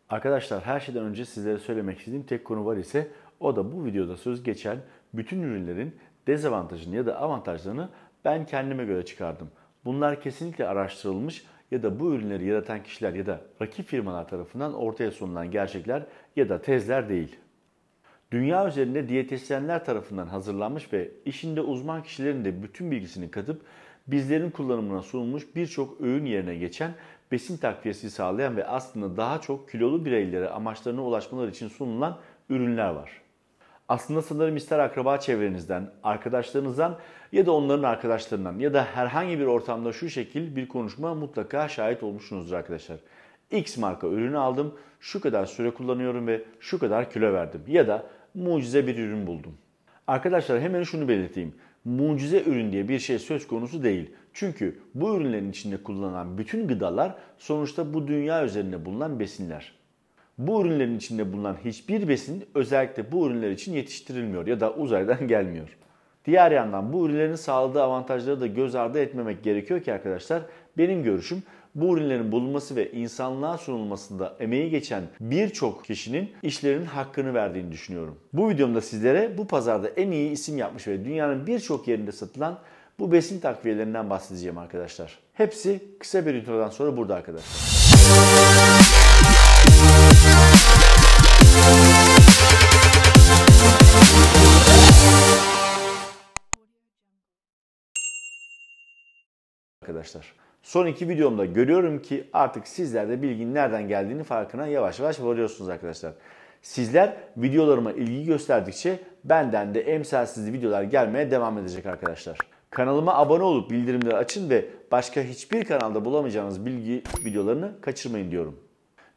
Arkadaşlar her şeyden önce sizlere söylemek istediğim tek konu var ise o da bu videoda söz geçen bütün ürünlerin dezavantajını ya da avantajlarını ben kendime göre çıkardım. Bunlar kesinlikle araştırılmış ya da bu ürünleri yaratan kişiler ya da rakip firmalar tarafından ortaya sunulan gerçekler ya da tezler değil. Dünya üzerinde diyetisyenler tarafından hazırlanmış ve işinde uzman kişilerin de bütün bilgisini katıp bizlerin kullanımına sunulmuş birçok öğün yerine geçen besin takviyesi sağlayan ve aslında daha çok kilolu bireylere amaçlarına ulaşmaları için sunulan ürünler var. Aslında sanırım ister akraba çevrenizden, arkadaşlarınızdan ya da onların arkadaşlarından ya da herhangi bir ortamda şu şekil bir konuşma mutlaka şahit olmuşsunuzdur arkadaşlar. X marka ürünü aldım, şu kadar süre kullanıyorum ve şu kadar kilo verdim ya da mucize bir ürün buldum. Arkadaşlar hemen şunu belirteyim. Mucize ürün diye bir şey söz konusu değil. Çünkü bu ürünlerin içinde kullanılan bütün gıdalar sonuçta bu dünya üzerinde bulunan besinler. Bu ürünlerin içinde bulunan hiçbir besin özellikle bu ürünler için yetiştirilmiyor ya da uzaydan gelmiyor. Diğer yandan bu ürünlerin sağladığı avantajları da göz ardı etmemek gerekiyor ki arkadaşlar benim görüşüm bu ürünlerin bulunması ve insanlığa sunulmasında emeği geçen birçok kişinin işlerinin hakkını verdiğini düşünüyorum. Bu videomda sizlere bu pazarda en iyi isim yapmış ve dünyanın birçok yerinde satılan bu besin takviyelerinden bahsedeceğim arkadaşlar. Hepsi kısa bir introdan sonra burada arkadaşlar. Arkadaşlar. Son iki videomda görüyorum ki artık sizler de bilginin nereden geldiğini farkına yavaş yavaş varıyorsunuz arkadaşlar. Sizler videolarıma ilgi gösterdikçe benden de emsalsiz videolar gelmeye devam edecek arkadaşlar. Kanalıma abone olup bildirimleri açın ve başka hiçbir kanalda bulamayacağınız bilgi videolarını kaçırmayın diyorum.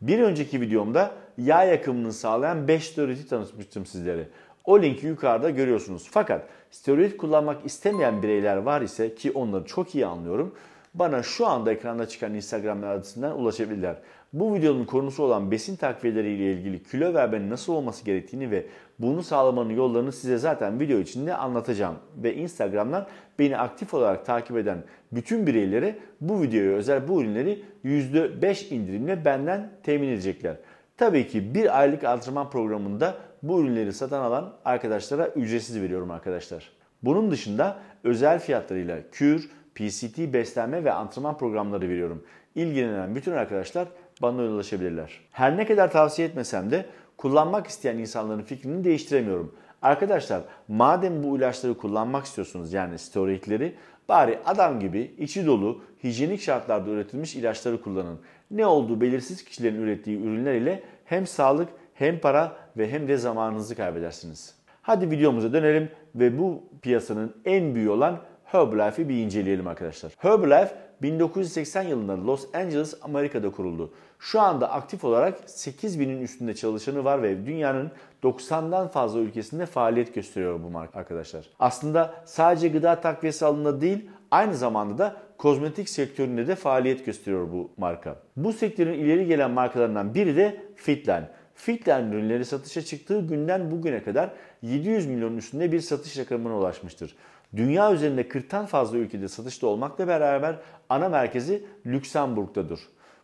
Bir önceki videomda yağ yakımını sağlayan 5 steroidi tanıtmıştım sizlere. O linki yukarıda görüyorsunuz. Fakat steroid kullanmak istemeyen bireyler var ise ki onları çok iyi anlıyorum. Bana şu anda ekranda çıkan Instagram adresinden ulaşabilirler. Bu videonun konusu olan besin takviyeleri ile ilgili kilo vermenin nasıl olması gerektiğini ve bunu sağlamanın yollarını size zaten video içinde anlatacağım. Ve Instagram'dan beni aktif olarak takip eden bütün bireylere bu videoya özel bu ürünleri %5 indirimle benden temin edecekler. Tabii ki bir aylık antrenman programında bu ürünleri satın alan arkadaşlara ücretsiz veriyorum arkadaşlar. Bunun dışında özel fiyatlarıyla kür, PCT, beslenme ve antrenman programları veriyorum. İlgilenen bütün arkadaşlar bana ulaşabilirler. Her ne kadar tavsiye etmesem de kullanmak isteyen insanların fikrini değiştiremiyorum. Arkadaşlar madem bu ilaçları kullanmak istiyorsunuz yani steroidleri bari adam gibi içi dolu hijyenik şartlarda üretilmiş ilaçları kullanın. Ne olduğu belirsiz kişilerin ürettiği ürünler ile hem sağlık hem para ve hem de zamanınızı kaybedersiniz. Hadi videomuza dönelim ve bu piyasanın en büyüğü olan Herbalife'i bir inceleyelim arkadaşlar. Herbalife 1980 yılında Los Angeles, Amerika'da kuruldu. Şu anda aktif olarak 8000'in üstünde çalışanı var ve dünyanın 90'dan fazla ülkesinde faaliyet gösteriyor bu marka arkadaşlar. Aslında sadece gıda takviyesi alanında değil, aynı zamanda da kozmetik sektöründe de faaliyet gösteriyor bu marka. Bu sektörün ileri gelen markalarından biri de Fitline. Fitline ürünleri satışa çıktığı günden bugüne kadar 700 milyonun üstünde bir satış rakamına ulaşmıştır. Dünya üzerinde 40'tan fazla ülkede satışta olmakla beraber ana merkezi Lüksemburg'dadır.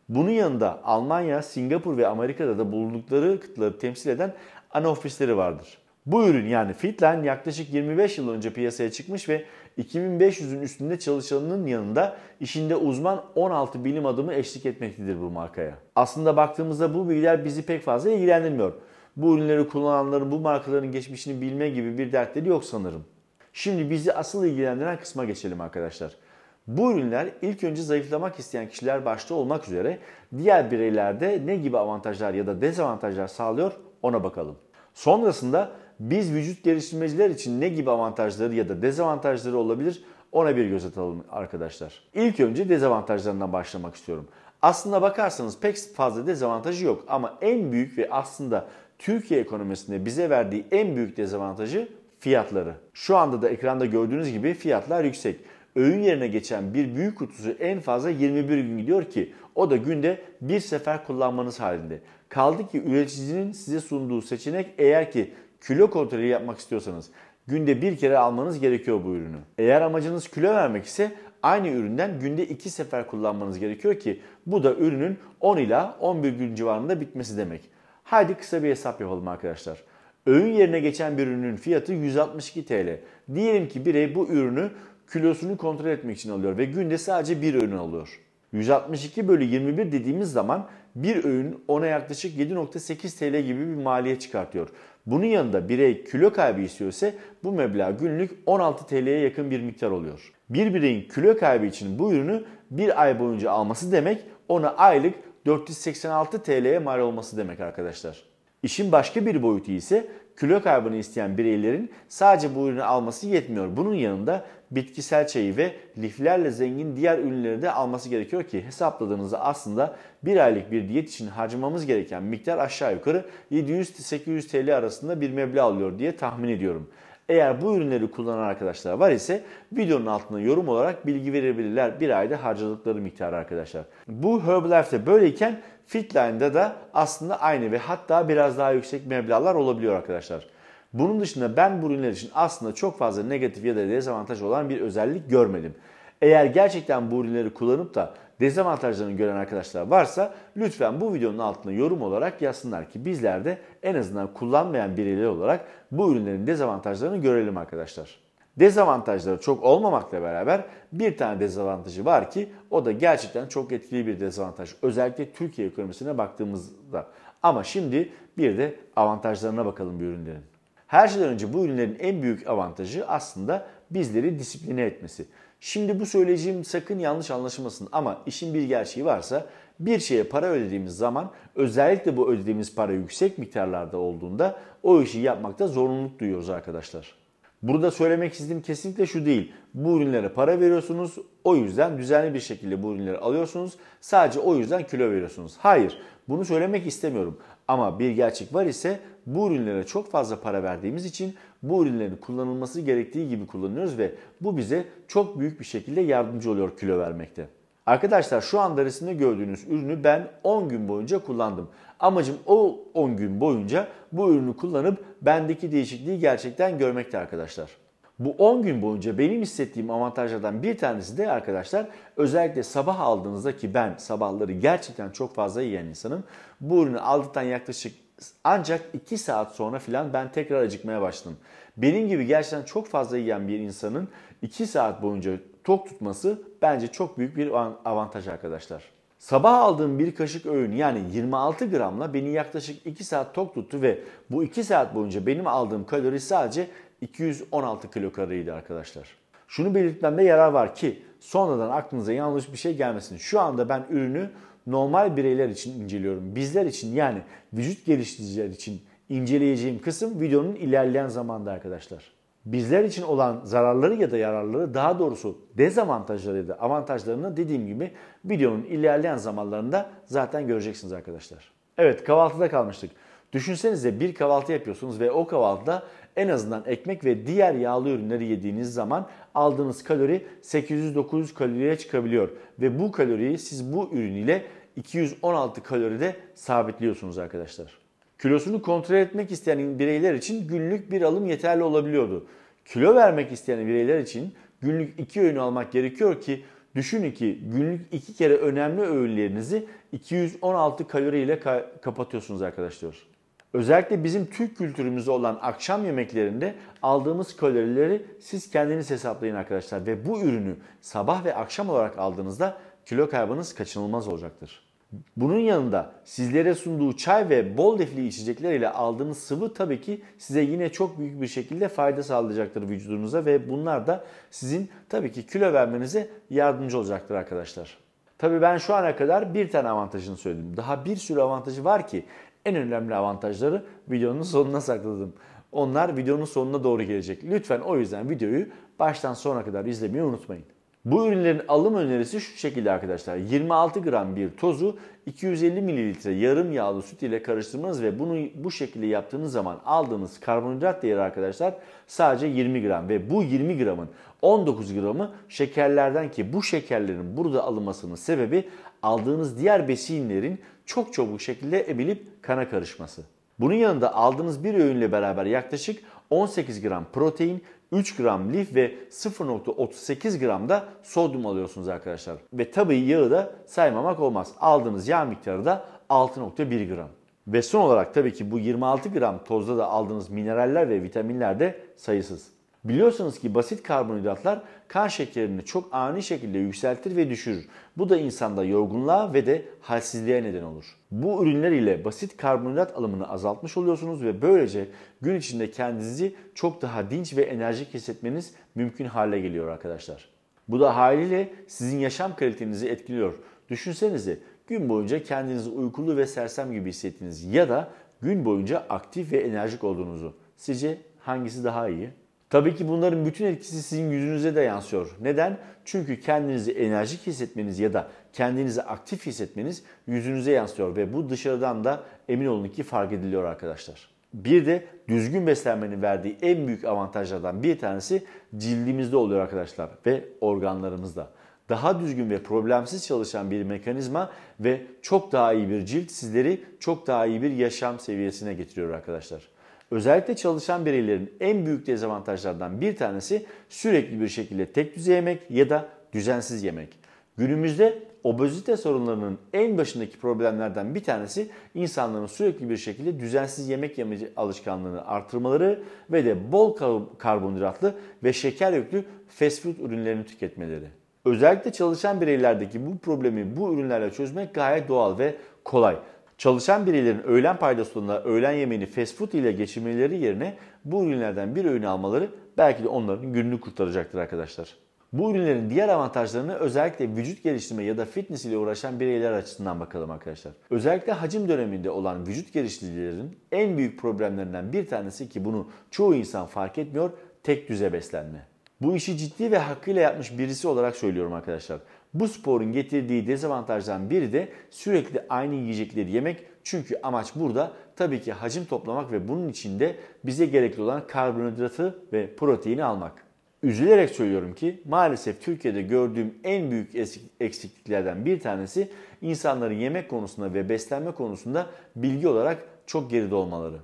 Bunun yanında Almanya, Singapur ve Amerika'da da bulundukları kıtaları temsil eden ana ofisleri vardır. Bu ürün yani Fitline yaklaşık 25 yıl önce piyasaya çıkmış ve 2500'ün üstünde çalışanının yanında işinde uzman 16 bilim adamı eşlik etmektedir bu markaya. Aslında baktığımızda bu bilgiler bizi pek fazla ilgilendirmiyor. Bu ürünleri kullananların bu markaların geçmişini bilme gibi bir dertleri yok sanırım. Şimdi bizi asıl ilgilendiren kısma geçelim arkadaşlar. Bu ürünler ilk önce zayıflamak isteyen kişiler başta olmak üzere diğer bireylerde ne gibi avantajlar ya da dezavantajlar sağlıyor ona bakalım. Sonrasında biz vücut geliştirmeciler için ne gibi avantajları ya da dezavantajları olabilir ona bir göz atalım arkadaşlar. İlk önce dezavantajlarından başlamak istiyorum. Aslında bakarsanız pek fazla dezavantajı yok ama en büyük ve aslında Türkiye ekonomisinde bize verdiği en büyük dezavantajı fiyatları. Şu anda da ekranda gördüğünüz gibi fiyatlar yüksek. Öğün yerine geçen bir büyük kutusu en fazla 21 gün gidiyor ki o da günde bir sefer kullanmanız halinde. Kaldı ki üreticinin size sunduğu seçenek eğer ki kilo kontrolü yapmak istiyorsanız günde bir kere almanız gerekiyor bu ürünü. Eğer amacınız kilo vermek ise aynı üründen günde 2 sefer kullanmanız gerekiyor ki bu da ürünün 10 ila 11 gün civarında bitmesi demek. Haydi kısa bir hesap yapalım arkadaşlar. Öğün yerine geçen bir ürünün fiyatı 162 TL. Diyelim ki birey bu ürünü kilosunu kontrol etmek için alıyor ve günde sadece bir öğün alıyor. 162 bölü 21 dediğimiz zaman bir öğün ona yaklaşık 7,8 TL gibi bir maliyet çıkartıyor. Bunun yanında birey kilo kaybı istiyorsa bu meblağ günlük 16 TL'ye yakın bir miktar oluyor. Bir bireyin kilo kaybı için bu ürünü bir ay boyunca alması demek ona aylık 486 TL'ye mal olması demek arkadaşlar. İşin başka bir boyutu ise kilo kaybını isteyen bireylerin sadece bu ürünü alması yetmiyor. Bunun yanında bitkisel çayı ve liflerle zengin diğer ürünleri de alması gerekiyor ki hesapladığınızda aslında bir aylık bir diyet için harcamamız gereken miktar aşağı yukarı 700-800 TL arasında bir meblağ alıyor diye tahmin ediyorum. Eğer bu ürünleri kullanan arkadaşlar var ise videonun altına yorum olarak bilgi verebilirler bir ayda harcadıkları miktarı arkadaşlar. Bu Herbalife'de böyleyken Fitline'da da aslında aynı ve hatta biraz daha yüksek meblağlar olabiliyor arkadaşlar. Bunun dışında ben bu ürünler için aslında çok fazla negatif ya da dezavantaj olan bir özellik görmedim. Eğer gerçekten bu ürünleri kullanıp da dezavantajlarını gören arkadaşlar varsa lütfen bu videonun altına yorum olarak yazsınlar ki bizler de en azından kullanmayan bireyler olarak bu ürünlerin dezavantajlarını görelim arkadaşlar. Dezavantajları çok olmamakla beraber bir tane dezavantajı var ki o da gerçekten çok etkili bir dezavantaj. Özellikle Türkiye ekonomisine baktığımızda. Ama şimdi bir de avantajlarına bakalım bu ürünlerin. Her şeyden önce bu ürünlerin en büyük avantajı aslında bizleri disipline etmesi. Şimdi bu söyleyeceğim sakın yanlış anlaşılmasın ama işin bir gerçeği varsa bir şeye para ödediğimiz zaman özellikle bu ödediğimiz para yüksek miktarlarda olduğunda o işi yapmakta zorunluluk duyuyoruz arkadaşlar. Burada söylemek istediğim kesinlikle şu değil. Bu ürünlere para veriyorsunuz, o yüzden düzenli bir şekilde bu ürünleri alıyorsunuz. Sadece o yüzden kilo veriyorsunuz. Hayır, bunu söylemek istemiyorum. Ama bir gerçek var ise bu ürünlere çok fazla para verdiğimiz için bu ürünlerin kullanılması gerektiği gibi kullanıyoruz ve bu bize çok büyük bir şekilde yardımcı oluyor kilo vermekte. Arkadaşlar şu anda resimde gördüğünüz ürünü ben 10 gün boyunca kullandım. Amacım o 10 gün boyunca bu ürünü kullanıp bendeki değişikliği gerçekten görmekte arkadaşlar. Bu 10 gün boyunca benim hissettiğim avantajlardan bir tanesi de arkadaşlar özellikle sabah aldığınızda ki ben sabahları gerçekten çok fazla yiyen insanım. Bu ürünü aldıktan yaklaşık ancak 2 saat sonra filan ben tekrar acıkmaya başladım. Benim gibi gerçekten çok fazla yiyen bir insanın 2 saat boyunca tok tutması bence çok büyük bir avantaj arkadaşlar. Sabah aldığım bir kaşık öğün yani 26 gramla beni yaklaşık 2 saat tok tuttu ve bu 2 saat boyunca benim aldığım kalori sadece 216 kilokaloriydi arkadaşlar. Şunu belirtmemde yarar var ki sonradan aklınıza yanlış bir şey gelmesin. Şu anda ben ürünü normal bireyler için inceliyorum. Bizler için yani vücut geliştiriciler için inceleyeceğim kısım videonun ilerleyen zamanda arkadaşlar. Bizler için olan zararları ya da yararları daha doğrusu dezavantajları ya da avantajlarını dediğim gibi videonun ilerleyen zamanlarında zaten göreceksiniz arkadaşlar. Evet kahvaltıda kalmıştık. Düşünsenize bir kahvaltı yapıyorsunuz ve o kahvaltıda en azından ekmek ve diğer yağlı ürünleri yediğiniz zaman aldığınız kalori 800-900 kaloriye çıkabiliyor. Ve bu kaloriyi siz bu ürün ile 216 kaloride sabitliyorsunuz arkadaşlar. Kilosunu kontrol etmek isteyen bireyler için günlük bir alım yeterli olabiliyordu. Kilo vermek isteyen bireyler için günlük 2 öğün almak gerekiyor ki düşünün ki günlük 2 kere önemli öğünlerinizi 216 kalori ile kapatıyorsunuz arkadaşlar. Özellikle bizim Türk kültürümüzde olan akşam yemeklerinde aldığımız kalorileri siz kendiniz hesaplayın arkadaşlar. Ve bu ürünü sabah ve akşam olarak aldığınızda kilo kaybınız kaçınılmaz olacaktır. Bunun yanında sizlere sunduğu çay ve bol lifli içecekler ile aldığınız sıvı tabii ki size yine çok büyük bir şekilde fayda sağlayacaktır vücudunuza ve bunlar da sizin tabii ki kilo vermenize yardımcı olacaktır arkadaşlar. Tabii ben şu ana kadar bir tane avantajını söyledim. Daha bir sürü avantajı var ki en önemli avantajları videonun sonuna sakladım. Onlar videonun sonuna doğru gelecek. Lütfen o yüzden videoyu baştan sona kadar izlemeyi unutmayın. Bu ürünlerin alım önerisi şu şekilde arkadaşlar. 26 gram bir tozu 250 mililitre yarım yağlı süt ile karıştırmanız ve bunu bu şekilde yaptığınız zaman aldığınız karbonhidrat değeri arkadaşlar sadece 20 gram. Ve bu 20 gramın 19 gramı şekerlerden ki bu şekerlerin burada alınmasının sebebi aldığınız diğer besinlerin çok çabuk şekilde emilip kana karışması. Bunun yanında aldığınız bir öğünle beraber yaklaşık 18 gram protein, 3 gram lif ve 0,38 gram da sodyum alıyorsunuz arkadaşlar. Ve tabii yağı da saymamak olmaz. Aldığınız yağ miktarı da 6,1 gram. Ve son olarak tabii ki bu 26 gram tozda da aldığınız mineraller ve vitaminler de sayısız. Biliyorsunuz ki basit karbonhidratlar kan şekerini çok ani şekilde yükseltir ve düşürür. Bu da insanda yorgunluğa ve de halsizliğe neden olur. Bu ürünler ile basit karbonhidrat alımını azaltmış oluyorsunuz ve böylece gün içinde kendinizi çok daha dinç ve enerjik hissetmeniz mümkün hale geliyor arkadaşlar. Bu da haliyle sizin yaşam kalitenizi etkiliyor. Düşünsenize, gün boyunca kendinizi uykulu ve sersem gibi hissettiniz ya da gün boyunca aktif ve enerjik olduğunuzu. Sizce hangisi daha iyi? Tabii ki bunların bütün etkisi sizin yüzünüze de yansıyor. Neden? Çünkü kendinizi enerjik hissetmeniz ya da kendinizi aktif hissetmeniz yüzünüze yansıyor ve bu dışarıdan da emin olun ki fark ediliyor arkadaşlar. Bir de düzgün beslenmenin verdiği en büyük avantajlardan bir tanesi cildimizde oluyor arkadaşlar ve organlarımızda. Daha düzgün ve problemsiz çalışan bir mekanizma ve çok daha iyi bir cilt sizleri çok daha iyi bir yaşam seviyesine getiriyor arkadaşlar. Özellikle çalışan bireylerin en büyük dezavantajlardan bir tanesi sürekli bir şekilde tek düze yemek ya da düzensiz yemek. Günümüzde obezite sorunlarının en başındaki problemlerden bir tanesi insanların sürekli bir şekilde düzensiz yemek yeme alışkanlığını artırmaları ve de bol karbonhidratlı ve şeker yüklü fast food ürünlerini tüketmeleri. Özellikle çalışan bireylerdeki bu problemi bu ürünlerle çözmek gayet doğal ve kolay. Çalışan bireylerin öğlen paydasında öğlen yemeğini fast food ile geçirmeleri yerine bu ürünlerden bir öğün almaları belki de onların gününü kurtaracaktır arkadaşlar. Bu ürünlerin diğer avantajlarını özellikle vücut geliştirme ya da fitness ile uğraşan bireyler açısından bakalım arkadaşlar. Özellikle hacim döneminde olan vücut geliştiricilerin en büyük problemlerinden bir tanesi ki bunu çoğu insan fark etmiyor, tek düze beslenme. Bu işi ciddi ve hakkıyla yapmış birisi olarak söylüyorum arkadaşlar. Bu sporun getirdiği dezavantajdan biri de sürekli aynı yiyecekleri yemek. Çünkü amaç burada tabii ki hacim toplamak ve bunun için de bize gerekli olan karbonhidratı ve proteini almak. Üzülerek söylüyorum ki maalesef Türkiye'de gördüğüm en büyük eksikliklerden bir tanesi insanların yemek konusunda ve beslenme konusunda bilgi olarak çok geride olmaları.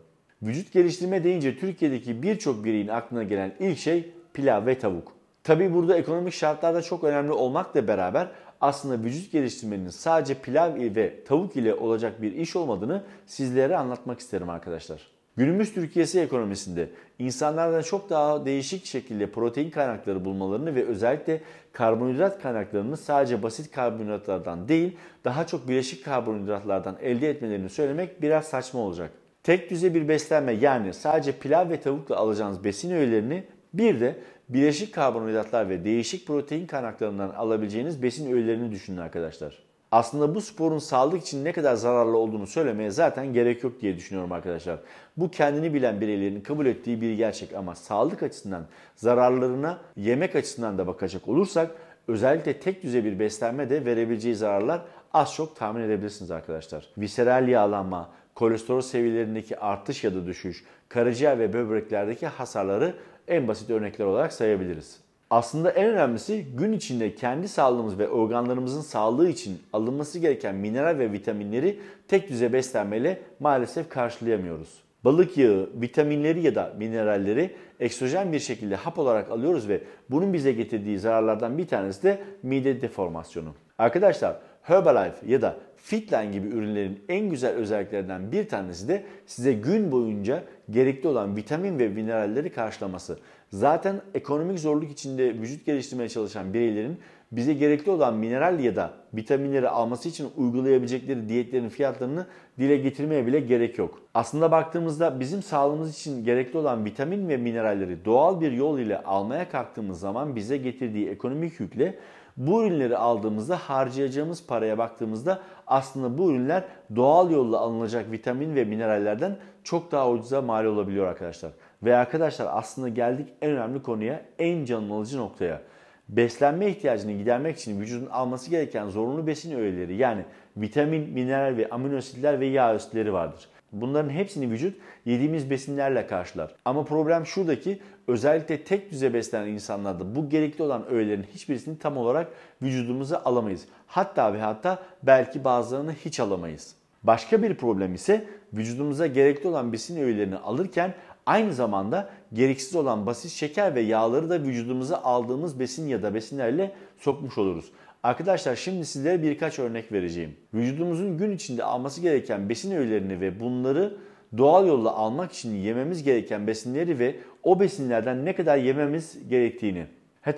Vücut geliştirme deyince Türkiye'deki birçok bireyin aklına gelen ilk şey pilav ve tavuk. Tabii burada ekonomik şartlar da çok önemli olmakla beraber aslında vücut geliştirmenin sadece pilav ve tavuk ile olacak bir iş olmadığını sizlere anlatmak isterim arkadaşlar. Günümüz Türkiye'si ekonomisinde insanlardan çok daha değişik şekilde protein kaynakları bulmalarını ve özellikle karbonhidrat kaynaklarını sadece basit karbonhidratlardan değil daha çok bileşik karbonhidratlardan elde etmelerini söylemek biraz saçma olacak. Tek düze bir beslenme yani sadece pilav ve tavukla alacağınız besin öğelerini bir de bileşik karbonhidratlar ve değişik protein kaynaklarından alabileceğiniz besin öğelerini düşünün arkadaşlar. Aslında bu sporun sağlık için ne kadar zararlı olduğunu söylemeye zaten gerek yok diye düşünüyorum arkadaşlar. Bu kendini bilen bireylerin kabul ettiği bir gerçek ama sağlık açısından zararlarına yemek açısından da bakacak olursak özellikle tek düze bir beslenme de verebileceği zararlar az çok tahmin edebilirsiniz arkadaşlar. Visceral yağlanma, kolesterol seviyelerindeki artış ya da düşüş, karaciğer ve böbreklerdeki hasarları en basit örnekler olarak sayabiliriz. Aslında en önemlisi gün içinde kendi sağlığımız ve organlarımızın sağlığı için alınması gereken mineral ve vitaminleri tek düze beslenmeyle maalesef karşılayamıyoruz. Balık yağı, vitaminleri ya da mineralleri eksojen bir şekilde hap olarak alıyoruz ve bunun bize getirdiği zararlardan bir tanesi de mide deformasyonu. Arkadaşlar Herbalife ya da Fitline gibi ürünlerin en güzel özelliklerinden bir tanesi de size gün boyunca gerekli olan vitamin ve mineralleri karşılaması. Zaten ekonomik zorluk içinde vücut geliştirmeye çalışan bireylerin bize gerekli olan mineral ya da vitaminleri alması için uygulayabilecekleri diyetlerin fiyatlarını dile getirmeye bile gerek yok. Aslında baktığımızda bizim sağlığımız için gerekli olan vitamin ve mineralleri doğal bir yol ile almaya kalktığımız zaman bize getirdiği ekonomik yükle bu ürünleri aldığımızda harcayacağımız paraya baktığımızda aslında bu ürünler doğal yolla alınacak vitamin ve minerallerden çok daha ucuza mal olabiliyor arkadaşlar. Ve arkadaşlar aslında geldik en önemli konuya, en can alıcı noktaya. Beslenme ihtiyacını gidermek için vücudun alması gereken zorunlu besin öğeleri yani vitamin, mineral ve amino asitler ve yağ asitleri vardır. Bunların hepsini vücut yediğimiz besinlerle karşılar. Ama problem şuradaki özellikle tek düze beslenen insanlarda bu gerekli olan öğelerin hiçbirisini tam olarak vücudumuza alamayız. Hatta ve hatta belki bazılarını hiç alamayız. Başka bir problem ise vücudumuza gerekli olan besin öğelerini alırken Aynı zamanda gereksiz olan basit şeker ve yağları da vücudumuza aldığımız besin ya da besinlerle sokmuş oluruz. Arkadaşlar şimdi sizlere birkaç örnek vereceğim. Vücudumuzun gün içinde alması gereken besin öğelerini ve bunları doğal yolla almak için yememiz gereken besinleri ve o besinlerden ne kadar yememiz gerektiğini.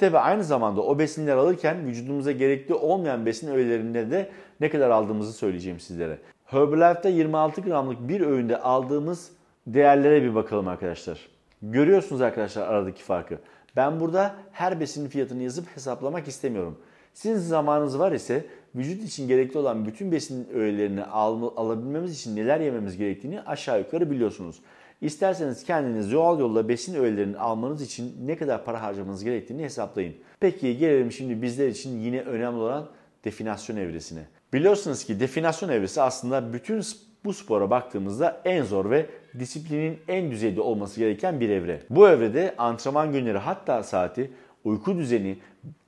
Tabi aynı zamanda o besinler alırken vücudumuza gerekli olmayan besin öğelerinde de ne kadar aldığımızı söyleyeceğim sizlere. Herbalife'da 26 gramlık bir öğünde aldığımız değerlere bir bakalım arkadaşlar. Görüyorsunuz arkadaşlar aradaki farkı. Ben burada her besinin fiyatını yazıp hesaplamak istemiyorum. Sizin zamanınız var ise vücut için gerekli olan bütün besin öğelerini alabilmemiz için neler yememiz gerektiğini aşağı yukarı biliyorsunuz. İsterseniz kendiniz doğal yolla besin öğelerini almanız için ne kadar para harcamanız gerektiğini hesaplayın. Peki gelelim şimdi bizler için yine önemli olan definasyon evresine. Biliyorsunuz ki definasyon evresi aslında bütün bu spora baktığımızda en zor ve disiplinin en düzeyde olması gereken bir evre. Bu evrede antrenman günleri hatta saati, uyku düzeni,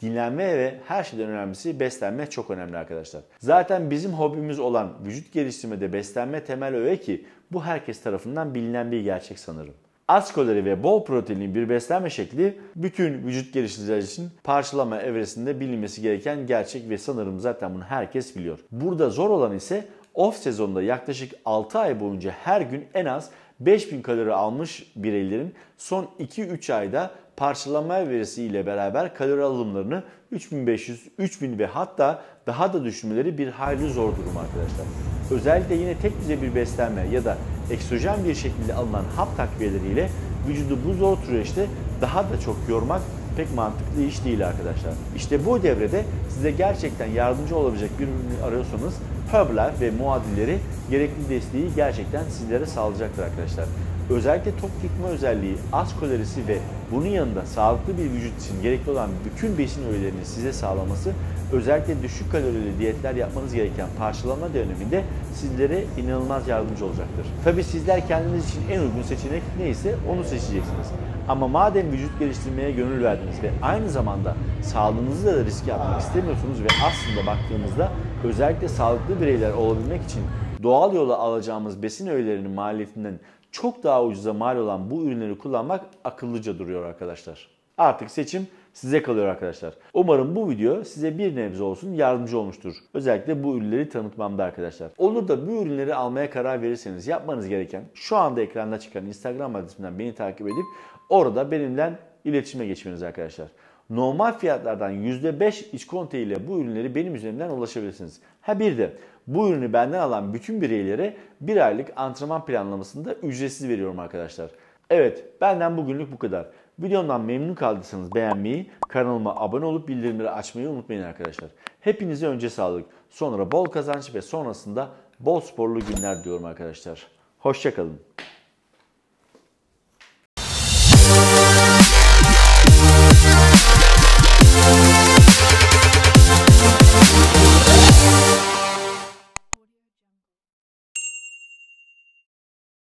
dinlenme ve her şeyden önemlisi beslenme çok önemli arkadaşlar. Zaten bizim hobimiz olan vücut geliştirmede beslenme temel öğe ki bu herkes tarafından bilinen bir gerçek sanırım. Az kalori ve bol proteinli bir beslenme şekli bütün vücut geliştiriciler için parçalama evresinde bilinmesi gereken gerçek ve sanırım zaten bunu herkes biliyor. Burada zor olan ise off sezonda yaklaşık 6 ay boyunca her gün en az 5000 kalori almış bireylerin son 2-3 ayda parçalama evresi ile beraber kalori alımlarını 3500, 3000 ve hatta daha da düşürmeleri bir hayli zor durum arkadaşlar. Özellikle yine tek düze bir beslenme ya da eksojen bir şekilde alınan hap takviyeleriyle vücudu bu zor süreçte daha da çok yormak pek mantıklı iş değil arkadaşlar. İşte bu devrede size gerçekten yardımcı olabilecek bir ürünü arıyorsanız Herbalife ve muadilleri gerekli desteği gerçekten sizlere sağlayacaktır arkadaşlar. Özellikle tok tutma özelliği, az kalorisi ve bunun yanında sağlıklı bir vücut için gerekli olan bütün besin öğelerini size sağlaması, özellikle düşük kalorili diyetler yapmanız gereken parçalama döneminde sizlere inanılmaz yardımcı olacaktır. Tabi sizler kendiniz için en uygun seçenek neyse onu seçeceksiniz. Ama madem vücut geliştirmeye gönül verdiniz ve aynı zamanda sağlığınızı da riske atmak istemiyorsunuz ve aslında baktığımızda özellikle sağlıklı bireyler olabilmek için doğal yola alacağımız besin öğelerinin maliyetinden çok daha ucuza mal olan bu ürünleri kullanmak akıllıca duruyor arkadaşlar. Artık seçim size kalıyor arkadaşlar. Umarım bu video size bir nebze olsun yardımcı olmuştur. Özellikle bu ürünleri tanıtmamda arkadaşlar. Olur da bu ürünleri almaya karar verirseniz yapmanız gereken şu anda ekranda çıkan Instagram adresimden beni takip edip orada benimle iletişime geçmeniz arkadaşlar. Normal fiyatlardan %5 iskonto ile bu ürünleri benim üzerimden ulaşabilirsiniz. Bir de bu ürünü benden alan bütün bireylere bir aylık antrenman planlamasını da ücretsiz veriyorum arkadaşlar. Evet, benden bugünlük bu kadar. Videomdan memnun kaldıysanız beğenmeyi, kanalıma abone olup bildirimleri açmayı unutmayın arkadaşlar. Hepinize önce sağlık, sonra bol kazanç ve sonrasında bol sporlu günler diyorum arkadaşlar. Hoşça kalın.